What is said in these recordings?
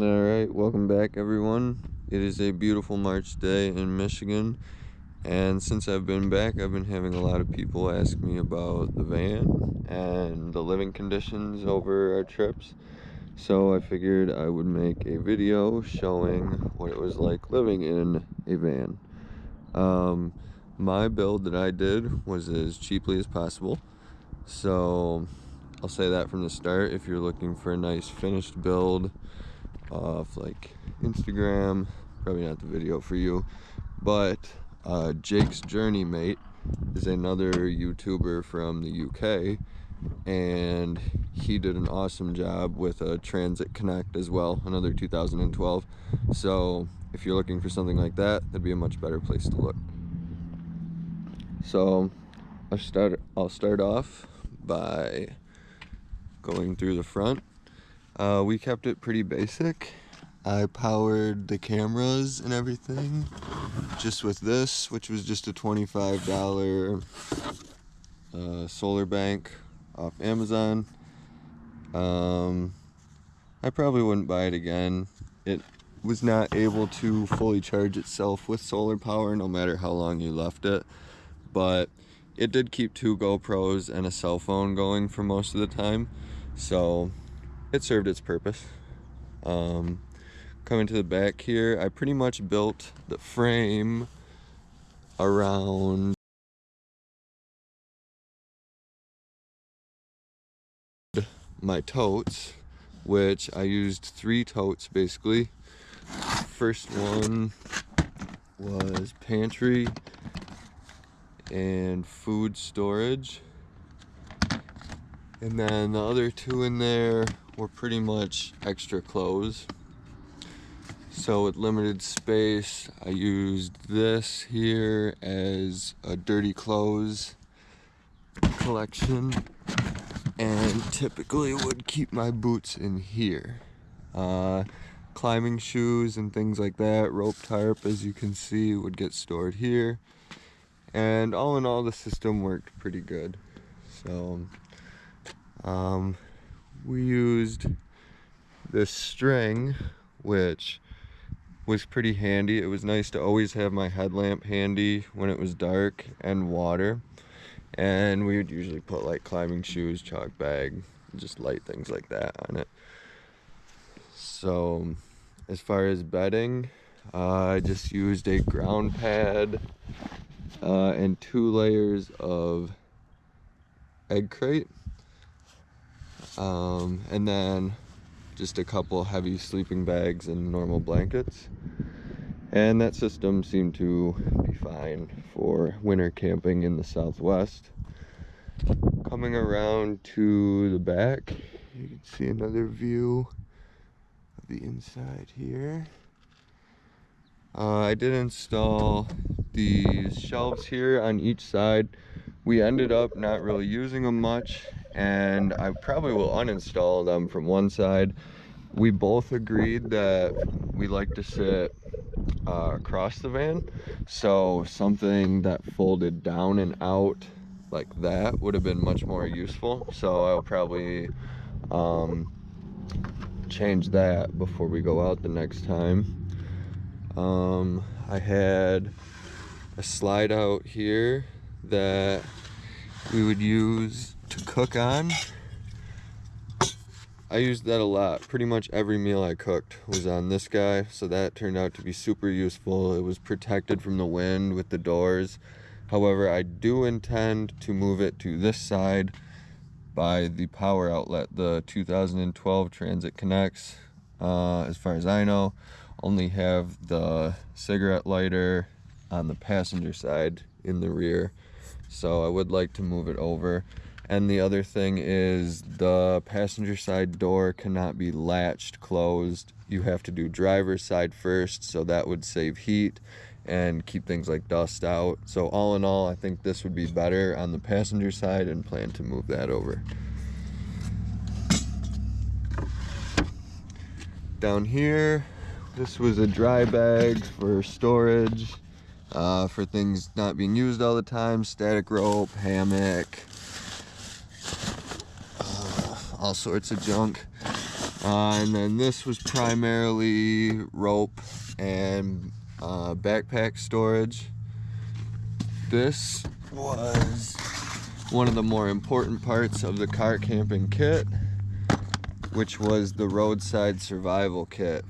All right, welcome back everyone. It is a beautiful March day in Michigan, and since I've been back, I've been having a lot of people ask me about the van and the living conditions over our trips. So I figured I would make a video showing what it was like living in a van. My build that I did was as cheaply as possible. So I'll say that from the start. If you're looking for a nice finished build off like Instagram, probably not the video for you, but Jake's Journey Mate is another YouTuber from the UK, and he did an awesome job with a Transit Connect as well, another 2012. So if you're looking for something like that, that'd be a much better place to look. So I'll start off by going through the front. We kept it pretty basic. I powered the cameras and everything just with this, which was just a $25 solar bank off Amazon. I probably wouldn't buy it again. It was not able to fully charge itself with solar power no matter how long you left it, but it did keep 2 GoPros and a cell phone going for most of the time, so it served its purpose. Coming to the back here, I pretty much built the frame around my totes, which I used 3 totes basically. First one was pantry and food storage, and then the other 2 in there were pretty much extra clothes. So with limited space, I used this here as a dirty clothes collection, and typically would keep my boots in here. Climbing shoes and things like that, rope tarp, as you can see, would get stored here. And all in all, the system worked pretty good. So we used this string, which was pretty handy. It was nice to always have my headlamp handy when it was dark, and water. And we would usually put like climbing shoes, chalk bag, just light things like that on it. So as far as bedding, I just used a ground pad and 2 layers of egg crate, and then just a couple heavy sleeping bags and normal blankets. And that system seemed to be fine for winter camping in the Southwest. Coming around to the back, you can see another view of the inside here. I did install these shelves here on each side. We ended up not really using them much, and I probably will uninstall them from one side. We both agreed that we like to sit across the van, so something that folded down and out like that would have been much more useful. So I'll probably change that before we go out the next time. I had a slide out here that we would use to cook on. I used that a lot. Pretty much every meal I cooked was on this guy, so that turned out to be super useful. It was protected from the wind with the doors. However, I do intend to move it to this side by the power outlet. The 2012 Transit Connects, as far as I know, only have the cigarette lighter on the passenger side in the rear, so I would like to move it over. And the other thing is the passenger side door cannot be latched closed. You have to do driver's side first, so that would save heat and keep things like dust out. So all in all, I think this would be better on the passenger side, and plan to move that over. Down here, this was a dry bag for storage, for things not being used all the time, static rope, hammock, all sorts of junk. And then this was primarily rope and backpack storage. This was one of the more important parts of the car camping kit, which was the roadside survival kit.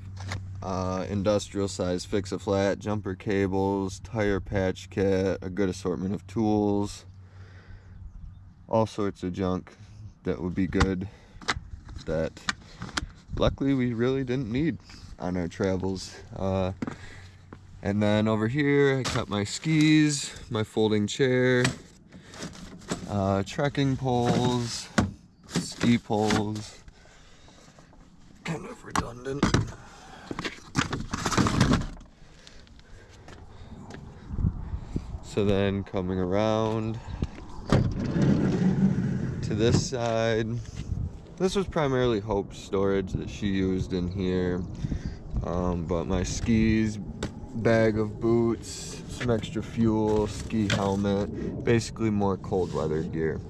Industrial size fix-a-flat, jumper cables, tire patch kit, a good assortment of tools, all sorts of junk that would be good that luckily we really didn't need on our travels. And then over here I kept my skis, my folding chair, trekking poles, ski poles, kind of redundant. So then coming around to this side, this was primarily Hope's storage that she used in here, but my skis, bag of boots, some extra fuel, ski helmet, basically more cold weather gear.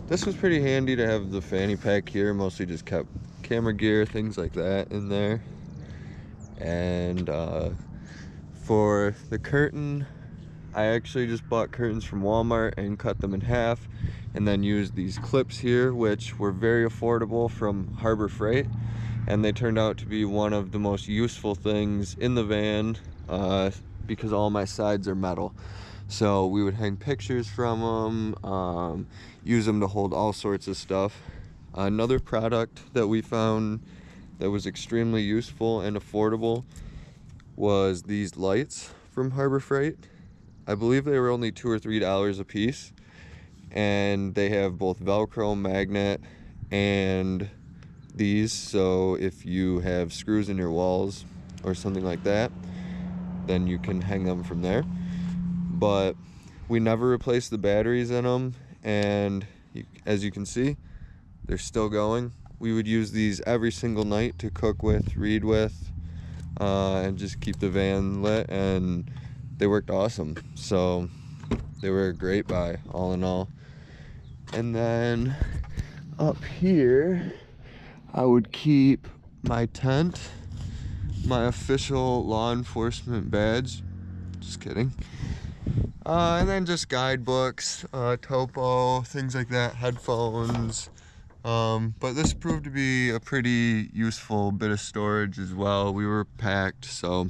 This was pretty handy to have the fanny pack here, mostly just kept camera gear, things like that in there. And for the curtain, I actually just bought curtains from Walmart and cut them in half, and then used these clips here, which were very affordable from Harbor Freight, and they turned out to be one of the most useful things in the van because all my sides are metal. So we would hang pictures from them, use them to hold all sorts of stuff. Another product that we found that was extremely useful and affordable was these lights from Harbor Freight. I believe they were only $2 or $3 a piece, and they have both Velcro, magnet, and these, so if you have screws in your walls or something like that, then you can hang them from there. But we never replaced the batteries in them, and as you can see, they're still going. We would use these every single night to cook with, read with, and just keep the van lit, and they worked awesome. So they were a great buy all in all. And then up here I would keep my tent, my official law enforcement badge, just kidding, and then just guidebooks, topo, things like that, headphones. But this proved to be a pretty useful bit of storage as well. We were packed, so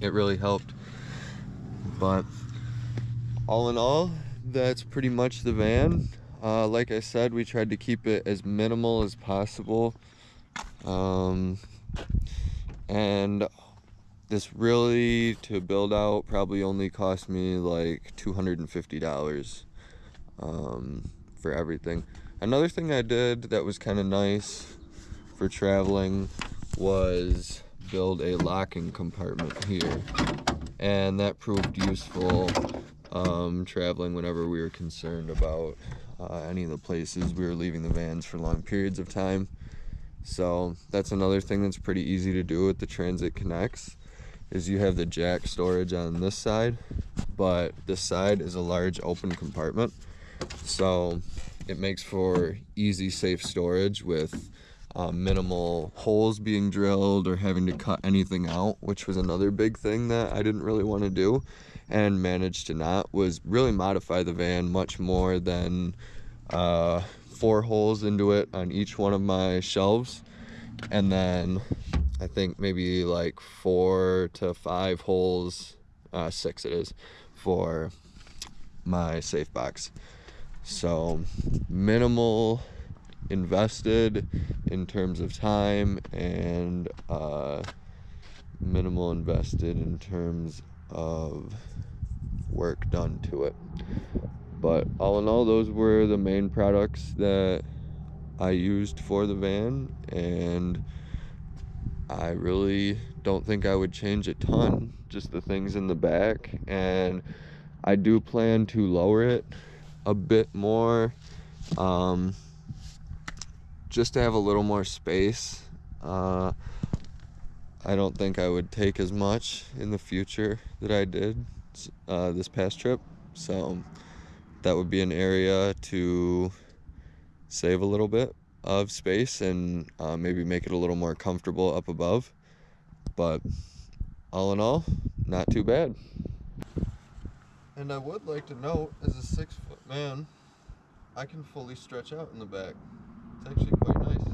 it really helped. But all in all, that's pretty much the van. Like I said, we tried to keep it as minimal as possible. And this really, to build out, probably only cost me like $250 for everything. Another thing I did that was kind of nice for traveling was build a locking compartment here, and that proved useful traveling whenever we were concerned about any of the places we were leaving the vans for long periods of time. So that's another thing that's pretty easy to do with the Transit Connects, is you have the jack storage on this side, but this side is a large open compartment, so it makes for easy, safe storage with minimal holes being drilled or having to cut anything out, which was another big thing that I didn't really want to do and managed to not, was really modify the van much more than 4 holes into it on each one of my shelves, and then I think maybe like 4 to 5 holes, 6 it is, for my safe box. So minimal invested in terms of time, and minimal invested in terms of work done to it. But all in all, those were the main products that I used for the van, and I really don't think I would change a ton, just the things in the back. And I do plan to lower it a bit more, just to have a little more space. I don't think I would take as much in the future that I did this past trip, so that would be an area to save a little bit. of space and maybe make it a little more comfortable up above. But all in all, not too bad. And I would like to note, as a 6-foot man, I can fully stretch out in the back. It's actually quite nice.